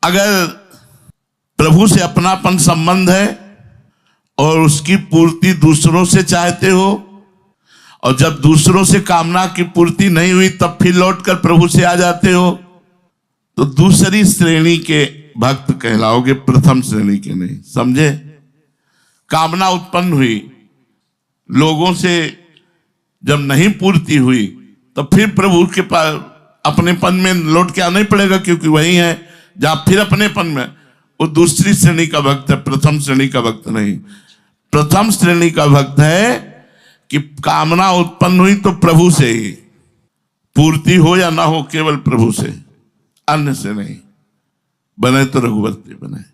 अगर प्रभु से अपनापन संबंध है और उसकी पूर्ति दूसरों से चाहते हो, और जब दूसरों से कामना की पूर्ति नहीं हुई तब फिर लौटकर प्रभु से आ जाते हो, तो दूसरी श्रेणी के भक्त कहलाओगे, प्रथम श्रेणी के नहीं। समझे? कामना उत्पन्न हुई, लोगों से जब नहीं पूर्ति हुई तो फिर प्रभु के पास अपनेपन में लौट के आना ही पड़ेगा, क्योंकि वही है जहां फिर अपनेपन में। वो दूसरी श्रेणी का भक्त है, प्रथम श्रेणी का भक्त नहीं। प्रथम श्रेणी का भक्त है कि कामना उत्पन्न हुई तो प्रभु से ही पूर्ति हो या ना हो, केवल प्रभु से, अन्य से नहीं। बने तो रघुवर्ती बने।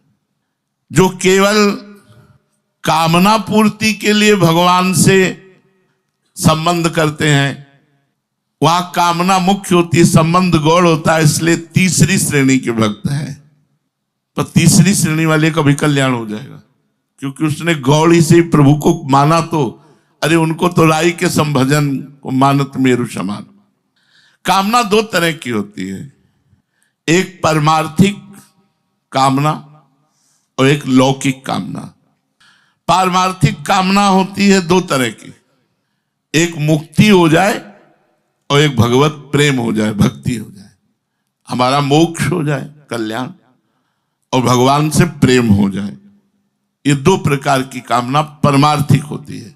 जो केवल कामना पूर्ति के लिए भगवान से संबंध करते हैं, वहां कामना मुख्य होती है, संबंध गौड़ होता है, इसलिए तीसरी श्रेणी के भक्त हैं। तो तीसरी श्रेणी वाले का भी कल्याण हो जाएगा, क्योंकि उसने गौड़ ही से प्रभु को माना। तो अरे उनको तो राई के संभजन को मानत मेरु समान। कामना दो तरह की होती है, एक परमार्थिक कामना और एक लौकिक कामना। पारमार्थिक कामना होती है दो तरह की, एक मुक्ति हो जाए और एक भगवत प्रेम हो जाए, भक्ति हो जाए, हमारा मोक्ष हो जाए, कल्याण, और भगवान से प्रेम हो जाए। ये दो प्रकार की कामना परमार्थिक होती है।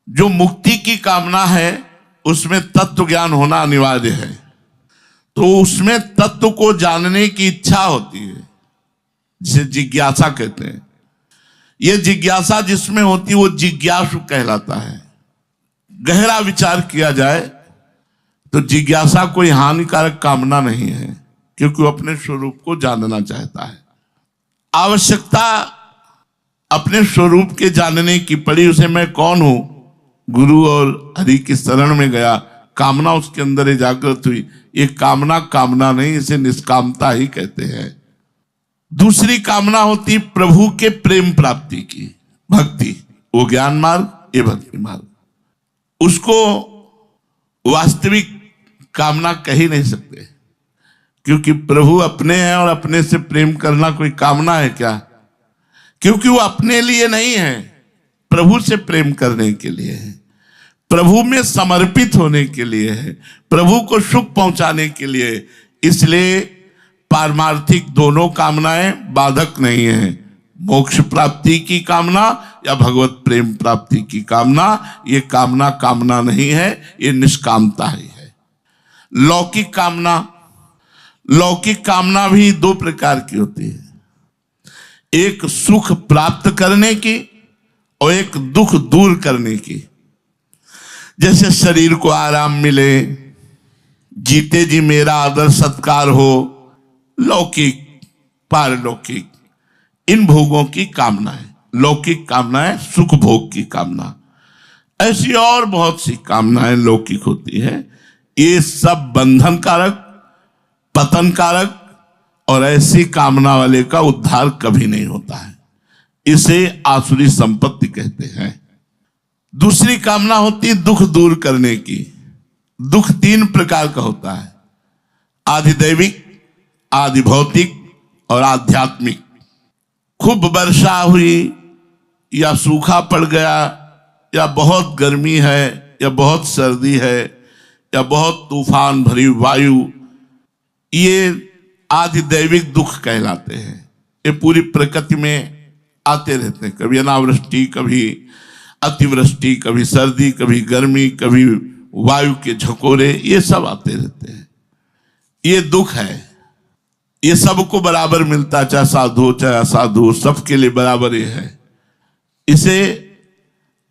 जो मुक्ति की कामना है उसमें तत्व ज्ञान होना अनिवार्य है, तो उसमें तत्व को जानने की इच्छा होती है, जिसे जिज्ञासा कहते हैं। यह जिज्ञासा जिसमें होती है वो जिज्ञासु कहलाता है। गहरा विचार किया जाए तो जिज्ञासा कोई हानिकारक कामना नहीं है, क्योंकि वो अपने स्वरूप को जानना चाहता है। आवश्यकता अपने स्वरूप के जानने की पड़ी, उसे मैं कौन हूं, गुरु और हरि की शरण में गया, कामना उसके अंदर जागृत हुई। ये कामना कामना नहीं, इसे निष्कामता ही कहते हैं। दूसरी कामना होती प्रभु के प्रेम प्राप्ति की, भक्ति, वो ज्ञान मार्ग, ये भक्ति मार्ग। उसको वास्तविक कामना कह ही नहीं सकते, क्योंकि प्रभु अपने हैं और अपने से प्रेम करना कोई कामना है क्या? क्योंकि वो अपने लिए नहीं है, प्रभु से प्रेम करने के लिए है, प्रभु में समर्पित होने के लिए है, प्रभु को सुख पहुंचाने के लिए। इसलिए पारमार्थिक दोनों कामनाएं बाधक नहीं है। मोक्ष प्राप्ति की कामना या भगवत प्रेम प्राप्ति की कामना, ये कामना कामना नहीं है, ये निष्कामता ही है। लौकिक कामना, लौकिक कामना भी दो प्रकार की होती है, एक सुख प्राप्त करने की और एक दुख दूर करने की। जैसे शरीर को आराम मिले, जीते जी मेरा आदर सत्कार हो, लौकिक पारलौकिक, इन भोगों की कामना है। लौकिक कामना है सुख भोग की कामना। ऐसी और बहुत सी कामनाएं लौकिक होती है। ये सब बंधन कारक, पतन कारक, और ऐसी कामना वाले का उद्धार कभी नहीं होता है। इसे आसुरी संपत्ति कहते हैं। दूसरी कामना होती है दुख दूर करने की। दुख तीन प्रकार का होता है, आधिदैविक, आदि भौतिक और आध्यात्मिक। खूब वर्षा हुई या सूखा पड़ गया, या बहुत गर्मी है, या बहुत सर्दी है, या बहुत तूफान भरी वायु, ये आधिदैविक दुख कहलाते हैं। ये पूरी प्रकृति में आते रहते हैं, कभी अनावृष्टि, कभी अतिवृष्टि, कभी सर्दी, कभी गर्मी, कभी वायु के झकोरे, ये सब आते रहते हैं। ये दुख है, ये सबको बराबर मिलता है, चाहे साधु चाहे असाधु, सबके लिए बराबर ये है। इसे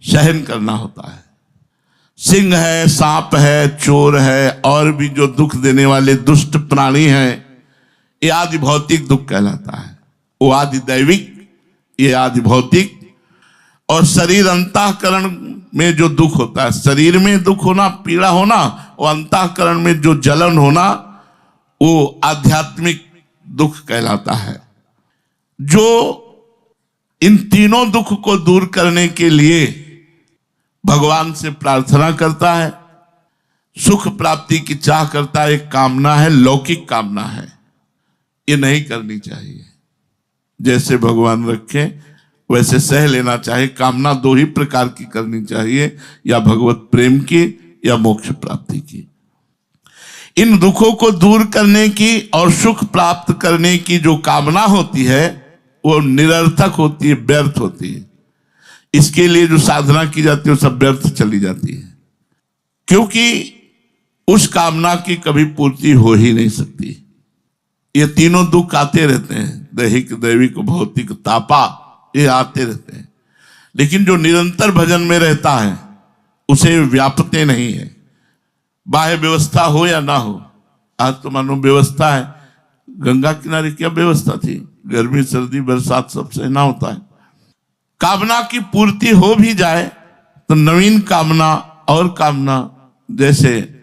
सहन करना होता है। सिंह है, सांप है, चोर है, और भी जो दुख देने वाले दुष्ट प्राणी हैं, ये आदि भौतिक दुख कहलाता है। वो आदि दैविक, ये आदि भौतिक। और शरीर अंतःकरण में जो दुख होता है, शरीर में दुख होना, पीड़ा होना, वो अंतःकरण में जो जलन होना, वो आध्यात्मिक दुख कहलाता है। जो इन तीनों दुख को दूर करने के लिए भगवान से प्रार्थना करता है, सुख प्राप्ति की चाह करता है, एक कामना है, लौकिक कामना है। ये नहीं करनी चाहिए। जैसे भगवान रखे वैसे सह लेना चाहिए। कामना दो ही प्रकार की करनी चाहिए, या भगवत प्रेम की या मोक्ष प्राप्ति की। इन दुखों को दूर करने की और सुख प्राप्त करने की जो कामना होती है वो निरर्थक होती है, व्यर्थ होती है। इसके लिए जो साधना की जाती है वो सब व्यर्थ चली जाती है, क्योंकि उस कामना की कभी पूर्ति हो ही नहीं सकती। ये तीनों दुख आते रहते हैं, दैहिक, दैविक, भौतिक, तापा, ये आते रहते हैं। लेकिन जो निरंतर भजन में रहता है उसे व्यापते नहीं है। बाह्य व्यवस्था हो या ना हो, आज तो मानो व्यवस्था है। गंगा किनारे क्या व्यवस्था थी, गर्मी सर्दी बरसात सब सहना होता है। कामना की पूर्ति हो भी जाए तो नवीन कामना और कामना, जैसे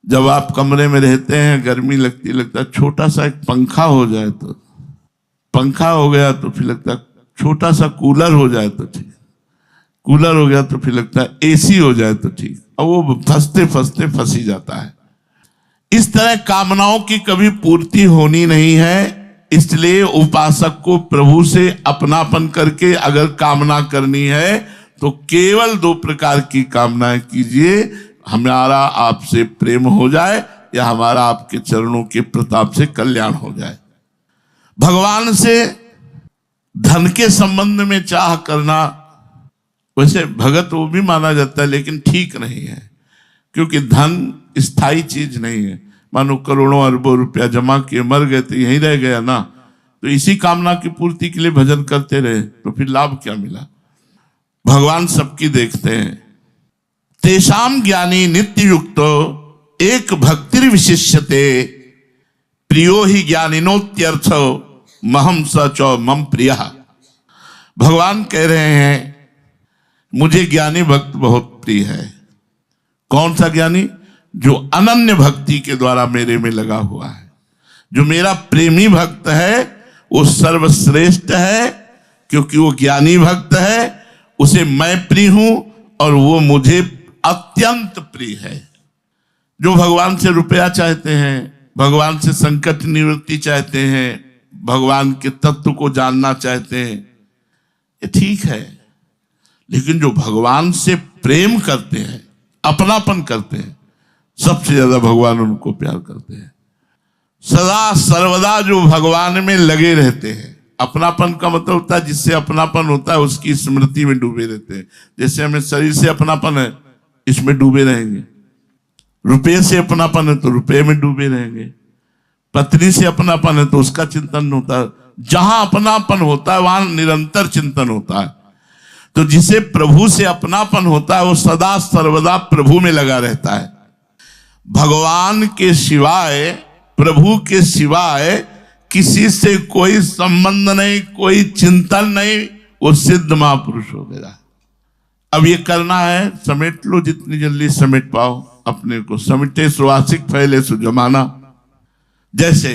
जब आप कमरे में रहते हैं गर्मी लगता है छोटा सा एक पंखा हो जाए, तो पंखा हो गया तो फिर लगता है छोटा सा कूलर हो जाए तो ठीक, कूलर हो गया तो फिर लगता है एसी हो जाए तो ठीक, और वो फंसते फंसते फंस ही जाता है। इस तरह कामनाओं की कभी पूर्ति होनी नहीं है। इसलिए उपासक को प्रभु से अपनापन करके अगर कामना करनी है तो केवल दो प्रकार की कामनाएं कीजिए, हमारा आपसे प्रेम हो जाए या हमारा आपके चरणों के प्रताप से कल्याण हो जाए। भगवान से धन के संबंध में चाह करना, वैसे भगत वो भी माना जाता है लेकिन ठीक नहीं है, क्योंकि धन स्थायी चीज नहीं है। मानो करोड़ों अरबों रुपया जमा किए, मर गए तो यहीं रह गया ना, तो इसी कामना की पूर्ति के लिए भजन करते रहे तो फिर लाभ क्या मिला। भगवान सबकी देखते हैं। तेषाम ज्ञानी नित्य युक्तो एक भक्तिर विशिष्यते प्रियो ही ज्ञानिनोत्यर्थ महम सच मम प्रिय। भगवान कह रहे हैं मुझे ज्ञानी भक्त बहुत प्रिय है। कौन सा ज्ञानी? जो अनन्य भक्ति के द्वारा मेरे में लगा हुआ है। जो मेरा प्रेमी भक्त है वो सर्वश्रेष्ठ है, क्योंकि वो ज्ञानी भक्त है, उसे मैं प्रिय हूं और वो मुझे अत्यंत प्रिय है। जो भगवान से रुपया चाहते हैं, भगवान से संकट निवृत्ति चाहते हैं, भगवान के तत्व को जानना चाहते हैं, ये ठीक है। लेकिन जो भगवान से प्रेम करते हैं, अपनापन करते हैं, सबसे ज्यादा भगवान उनको प्यार करते हैं। सदा सर्वदा जो भगवान में लगे रहते हैं। अपनापन का मतलब होता है जिससे अपनापन होता है उसकी स्मृति में डूबे रहते हैं। जैसे हमें शरीर से अपनापन है, इसमें डूबे रहेंगे। रुपये से अपनापन है तो रुपये में डूबे रहेंगे। पत्नी से अपनापन है तो उसका चिंतन होता है। जहां अपनापन होता है वहां निरंतर चिंतन होता है। तो जिसे प्रभु से अपनापन होता है वो सदा सर्वदा प्रभु में लगा रहता है। भगवान के सिवाय, प्रभु के सिवाय किसी से कोई संबंध नहीं, कोई चिंतन नहीं, वो सिद्ध महापुरुष हो गया। अब ये करना है, समेट लो जितनी जल्दी समेट पाओ अपने को। समेटे सुवासिक फैले सु जमाना। जैसे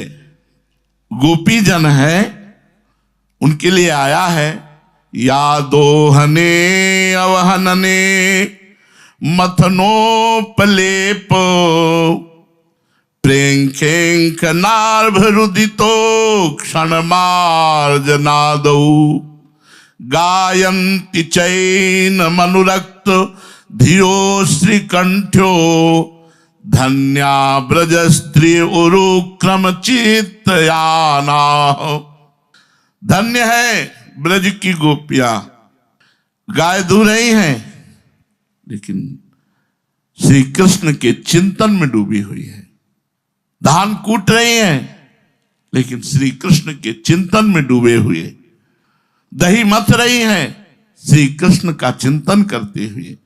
गोपी जन है, उनके लिए आया है यादोहने अवहनने मथनोपलेप प्रेंखेंख नार्भरुदितो क्षणमार्जनादौ गायन्ति चैन मनुरक्त धियो श्रीकंठ्यो धन्या ब्रज स्त्री उरुक्रम चित्तयाना। धन्य है ब्रज की गोपियां, गाय दू रही हैं लेकिन श्री कृष्ण के चिंतन में डूबी हुई है। धान कूट रही हैं लेकिन श्री कृष्ण के चिंतन में डूबे हुए। दही मथ रही हैं श्री कृष्ण का चिंतन करते हुए।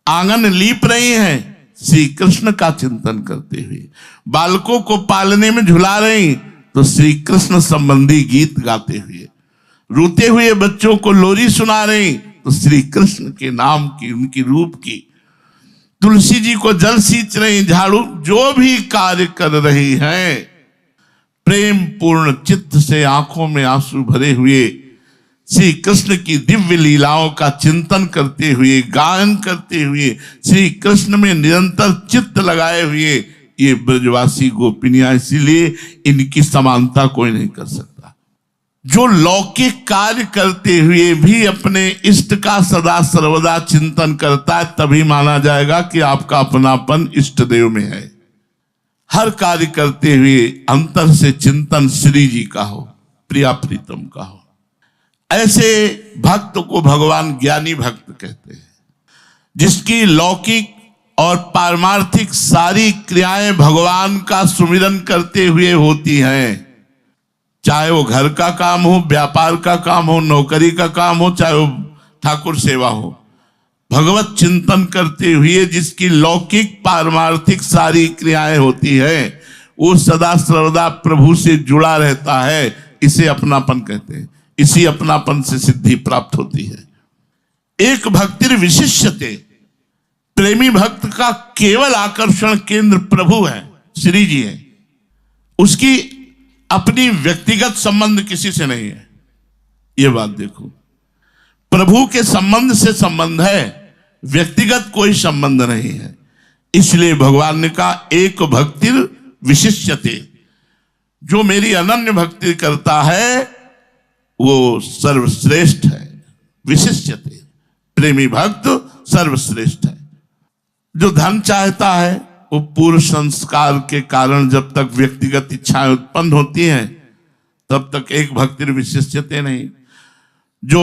आंगन लीप रही हैं श्री कृष्ण का चिंतन करते हुए। बालकों को पालने में झुला रही तो श्री कृष्ण संबंधी गीत गाते हुए। रोते हुए बच्चों को लोरी सुना रही तो श्री कृष्ण के नाम की, उनकी रूप की। तुलसी जी को जल सींच रही, झाड़ू, जो भी कार्य कर रही हैं, प्रेम पूर्ण चित्त से आंखों में आंसू भरे हुए श्री कृष्ण की दिव्य लीलाओं का चिंतन करते हुए, गायन करते हुए, श्री कृष्ण में निरंतर चित्त लगाए हुए ये ब्रजवासी गोपिनियां, इसीलिए इनकी समानता कोई नहीं कर सकता। जो लौकिक कार्य करते हुए भी अपने इष्ट का सदा सर्वदा चिंतन करता है, तभी माना जाएगा कि आपका अपनापन इष्ट देव में है। हर कार्य करते हुए अंतर से चिंतन श्री जी का हो, प्रिया प्रीतम का हो। ऐसे भक्त को भगवान ज्ञानी भक्त कहते हैं, जिसकी लौकिक और पारमार्थिक सारी क्रियाएं भगवान का सुमिरन करते हुए होती हैं। चाहे वो घर का काम हो, व्यापार का काम हो, नौकरी का काम हो, चाहे वो ठाकुर सेवा हो, भगवत चिंतन करते हुए जिसकी लौकिक पारमार्थिक सारी क्रियाएं होती है, वो सदा सर्वदा प्रभु से जुड़ा रहता है। इसे अपनापन कहते हैं। इसी अपनापन से सिद्धि प्राप्त होती है। एक भक्तिर विशिष्यते, प्रेमी भक्त का केवल आकर्षण केंद्र प्रभु है, श्री जी है। उसकी अपनी व्यक्तिगत संबंध किसी से नहीं है। यह बात देखो, प्रभु के संबंध से संबंध है, व्यक्तिगत कोई संबंध नहीं है। इसलिए भगवान ने कहा एक भक्तिर विशिष्यते, जो मेरी अनन्य भक्ति करता है वो सर्वश्रेष्ठ है। विशिष्यते, प्रेमी भक्त सर्वश्रेष्ठ है। जो धन चाहता है वो पूर्व संस्कार के कारण जब तक व्यक्तिगत इच्छाएं उत्पन्न होती हैं तब तक एक भक्तिर विशिष्यते नहीं। जो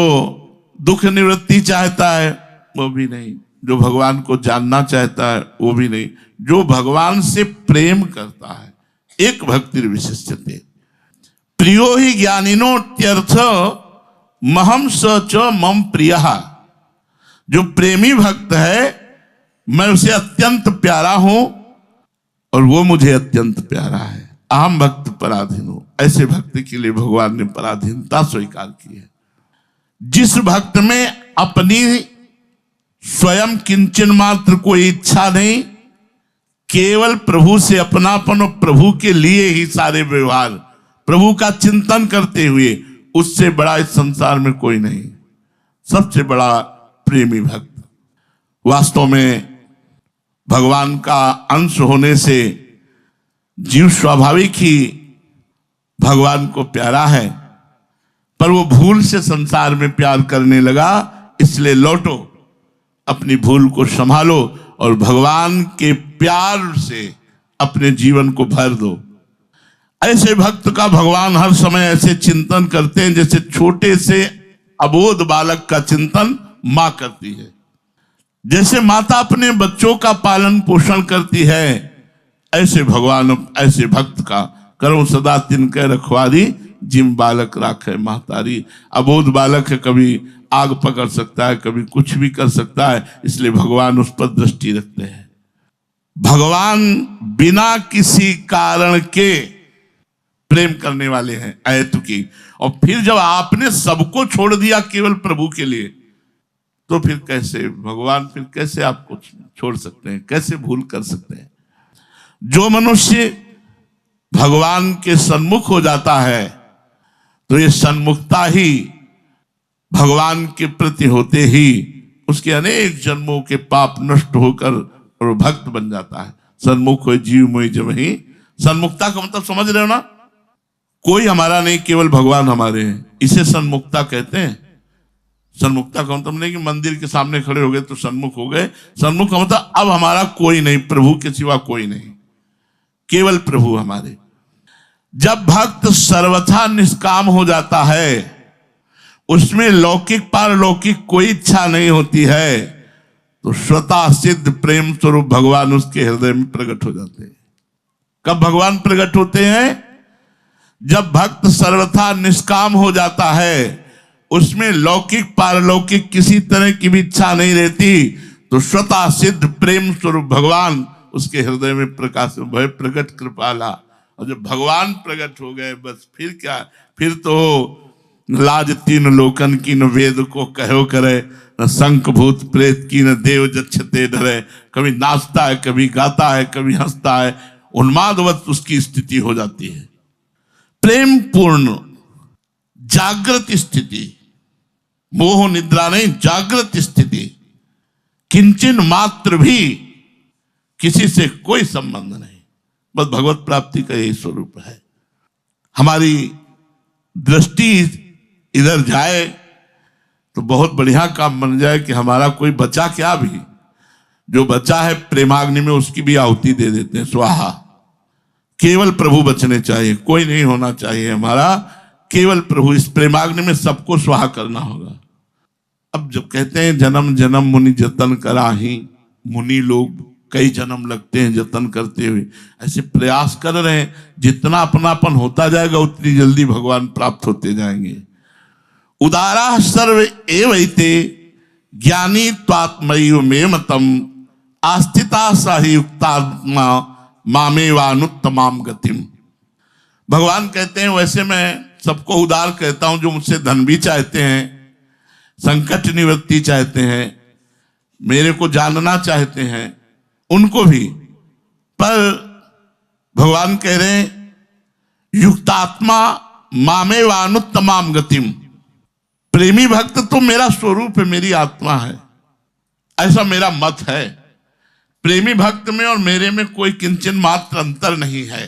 दुख निवृत्ति चाहता है वो भी नहीं। जो भगवान को जानना चाहता है वो भी नहीं। जो भगवान से प्रेम करता है, एक भक्तिर विशिष्यते। प्रियो ही ज्ञानिनो त्यर्थ महम स च मम प्रियः। जो प्रेमी भक्त है मैं उसे अत्यंत प्यारा हूं और वो मुझे अत्यंत प्यारा है। अहम भक्त पराधीन हूं। ऐसे भक्त के लिए भगवान ने पराधीनता स्वीकार की है। जिस भक्त में अपनी स्वयं किंचन मात्र कोई इच्छा नहीं, केवल प्रभु से अपनापन और प्रभु के लिए ही सारे व्यवहार, प्रभु का चिंतन करते हुए, उससे बड़ा इस संसार में कोई नहीं। सबसे बड़ा प्रेमी भक्त। वास्तव में भगवान का अंश होने से जीव स्वाभाविक ही भगवान को प्यारा है, पर वो भूल से संसार में प्यार करने लगा। इसलिए लौटो, अपनी भूल को संभालो और भगवान के प्यार से अपने जीवन को भर दो। ऐसे भक्त का भगवान हर समय ऐसे चिंतन करते हैं जैसे छोटे से अबोध बालक का चिंतन मां करती है। जैसे माता अपने बच्चों का पालन पोषण करती है, ऐसे भगवान ऐसे भक्त का करो सदा तिनके रखवारी, जिम बालक राखे महतारी। अबोध बालक है, कभी आग पकड़ सकता है, कभी कुछ भी कर सकता है, इसलिए भगवान उस पर दृष्टि रखते हैं। भगवान बिना किसी कारण के प्रेम करने वाले हैं, अहेतुकी। और फिर जब आपने सबको छोड़ दिया केवल प्रभु के लिए, तो फिर कैसे भगवान, फिर कैसे आपको छोड़ सकते हैं, कैसे भूल कर सकते हैं। जो मनुष्य भगवान के सन्मुख हो जाता है तो ये सन्मुखता ही भगवान के प्रति होते ही उसके अनेक जन्मों के पाप नष्ट होकर और भक्त बन जाता है। सन्मुख हो जीव मोहि जब ही। सन्मुखता का मतलब समझ रहे हो ना? कोई हमारा नहीं, केवल भगवान हमारे हैं। इसे सन्मुखता कहते हैं। सन्मुखता का मतलब नहीं कि मंदिर के सामने खड़े हो गए तो सन्मुख हो गए। सन्मुख का मतलब अब हमारा कोई नहीं, प्रभु के सिवा कोई नहीं, केवल प्रभु हमारे। जब भक्त सर्वथा निष्काम हो जाता है, उसमें लौकिक पारलौकिक कोई इच्छा नहीं होती है, तो स्वतः सिद्ध प्रेम स्वरूप भगवान उसके हृदय में प्रकट हो जाते हैं। कब भगवान प्रकट होते हैं? जब भक्त सर्वथा निष्काम हो जाता है, उसमें लौकिक पारलौकिक किसी तरह की भी इच्छा नहीं रहती, तो स्वतः सिद्ध प्रेम स्वरूप भगवान उसके हृदय में प्रकाश भय प्रकट कृपाला। और जब भगवान प्रकट हो गए, बस फिर क्या, फिर तो लाज तीन लोकन की न वेद को कहो करे, न शंख भूत प्रेत की न देव जच्छते डरे। कभी नाचता है, कभी गाता है, कभी हंसता है, उन्मादवत उसकी स्थिति हो जाती है। प्रेम पूर्ण जागृत स्थिति, मोह निद्रा नहीं, जागृत स्थिति। किंचन मात्र भी किसी से कोई संबंध नहीं, बस भगवत प्राप्ति का यही स्वरूप है। हमारी दृष्टि इधर जाए तो बहुत बढ़िया काम बन जाए कि हमारा कोई बचा क्या भी, जो बचा है प्रेमाग्नि में उसकी भी आहुति दे देते हैं, स्वाहा। केवल प्रभु बचने चाहिए, कोई नहीं होना चाहिए हमारा, केवल प्रभु। इस प्रेमाग्नि में सबको स्वाहा करना होगा। अब जब कहते हैं जन्म जन्म मुनि जतन कराही, मुनि लोग कई जन्म लगते हैं जतन करते हुए, ऐसे प्रयास कर रहे हैं। जितना अपनापन होता जाएगा उतनी जल्दी भगवान प्राप्त होते जाएंगे। उदारा सर्व एवैते ज्ञानी त्वात्मैव मे मतम आस्थिता साहि युक्तात्मा मामेवानुत्तमाम गतिम। भगवान कहते हैं वैसे मैं सबको उदार कहता हूं, जो मुझसे धन भी चाहते हैं, संकट निवृत्ति चाहते हैं, मेरे को जानना चाहते हैं, उनको भी। पर भगवान कह रहे हैं युक्तात्मा मामेवानुत्तमाम गतिम। प्रेमी भक्त तो मेरा स्वरूप है, मेरी आत्मा है, ऐसा मेरा मत है। प्रेमी भक्त में और मेरे में कोई किंचन मात्र अंतर नहीं है।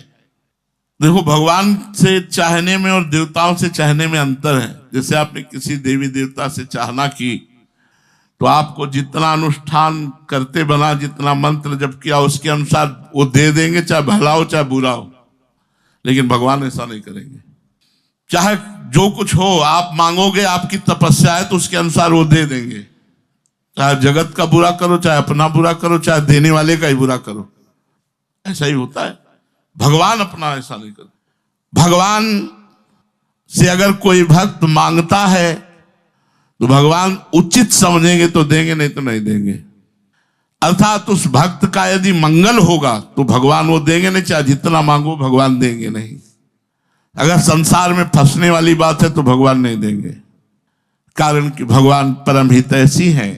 देखो, भगवान से चाहने में और देवताओं से चाहने में अंतर है। जैसे आपने किसी देवी देवता से चाहना की तो आपको जितना अनुष्ठान करते बना, जितना मंत्र जप किया, उसके अनुसार वो दे देंगे, चाहे भला हो चाहे बुरा हो। लेकिन भगवान ऐसा नहीं करेंगे। चाहे जो कुछ हो, आप मांगोगे, आपकी तपस्या है तो उसके अनुसार वो दे देंगे। चाहे जगत का बुरा करो, चाहे अपना बुरा करो, चाहे देने वाले का ही बुरा करो, ऐसा ही होता है। भगवान अपना ऐसा नहीं करते। भगवान से अगर कोई भक्त मांगता है तो भगवान उचित समझेंगे तो देंगे, नहीं तो नहीं देंगे। अर्थात उस भक्त का यदि मंगल होगा तो भगवान वो देंगे नहीं, चाहे जितना मांगो भगवान देंगे नहीं। अगर संसार में फंसने वाली बात है तो भगवान नहीं देंगे, कारण कि भगवान परम हितैषी हैं।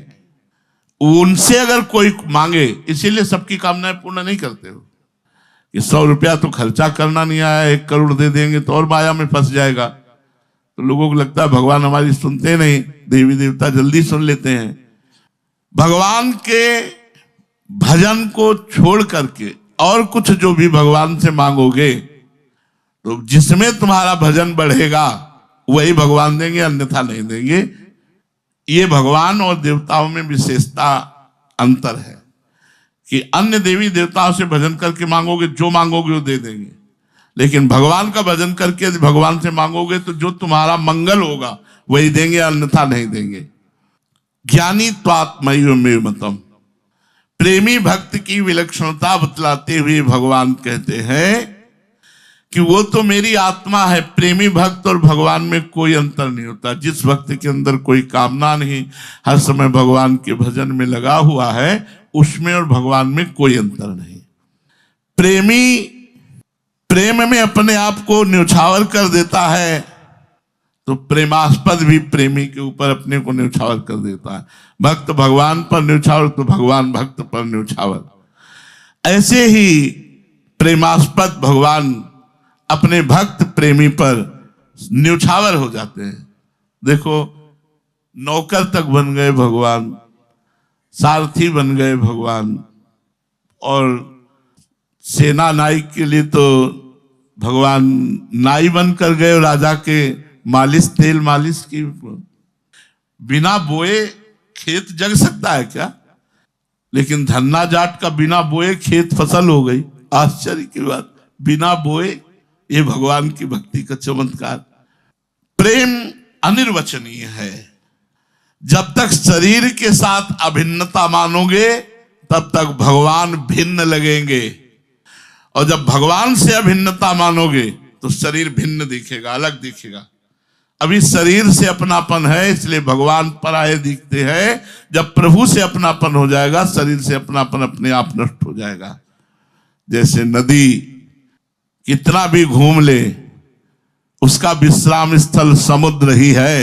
उनसे अगर कोई मांगे, इसीलिए सबकी कामनाएं पूर्ण नहीं करते हो कि 100 रुपया तो खर्चा करना नहीं आया, 1 करोड़ दे देंगे तो और माया में फंस जाएगा। तो लोगों को लगता है भगवान हमारी सुनते नहीं, देवी देवता जल्दी सुन लेते हैं। भगवान के भजन को छोड़ करके और कुछ जो भी भगवान से मांगोगे तो जिसमें तुम्हारा भजन बढ़ेगा वही भगवान देंगे, अन्यथा नहीं देंगे। ये भगवान और देवताओं में विशेषता अंतर है कि अन्य देवी देवताओं से भजन करके मांगोगे, जो मांगोगे वो दे देंगे। लेकिन भगवान का भजन करके यदि भगवान से मांगोगे तो जो तुम्हारा मंगल होगा वही देंगे, अन्यथा नहीं देंगे। ज्ञानी त्वात्मैव मे मतम। प्रेमी भक्त की विलक्षणता बतलाते हुए भगवान कहते हैं कि वो तो मेरी आत्मा है। प्रेमी भक्त और भगवान में कोई अंतर नहीं होता। जिस भक्त के अंदर कोई कामना नहीं, हर समय भगवान के भजन में लगा हुआ है, उसमें और भगवान में कोई अंतर नहीं। प्रेमी प्रेम में अपने आप को न्यौछावर कर देता है तो प्रेमास्पद भी प्रेमी के ऊपर अपने को न्यौछावर कर देता है। भक्त भगवान पर न्यौछावर तो भगवान भक्त पर न्यौछावर। ऐसे ही प्रेमास्पद भगवान अपने भक्त प्रेमी पर न्यौछावर हो जाते हैं। देखो, नौकर तक बन गए भगवान, सारथी बन गए भगवान, और सेना नायक के लिए तो भगवान नाई बनकर गए। राजा के मालिश, तेल मालिश की। बिना बोए खेत जग सकता है क्या? लेकिन धन्ना जाट का बिना बोए खेत फसल हो गई। आश्चर्य की बात, बिना बोए। ये भगवान की भक्ति का चमत्कार। प्रेम अनिर्वचनीय है। जब तक शरीर के साथ अभिन्नता मानोगे तब तक भगवान भिन्न लगेंगे, और जब भगवान से अभिन्नता मानोगे तो शरीर भिन्न दिखेगा, अलग दिखेगा। अभी शरीर से अपनापन है इसलिए भगवान पराये दिखते हैं। जब प्रभु से अपनापन हो जाएगा, शरीर से अपनापन अपने आप नष्ट हो जाएगा। जैसे नदी कितना भी घूम ले, उसका विश्राम स्थल समुद्र ही है।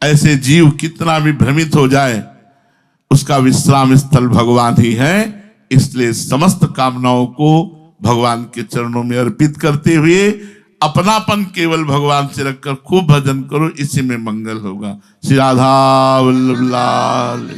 ऐसे जीव कितना भी भ्रमित हो जाए, उसका विश्राम स्थल भगवान ही है। इसलिए समस्त कामनाओं को भगवान के चरणों में अर्पित करते हुए अपनापन केवल भगवान से रखकर खूब भजन करो, इसी में मंगल होगा। श्री राधा वल्लभ लाल।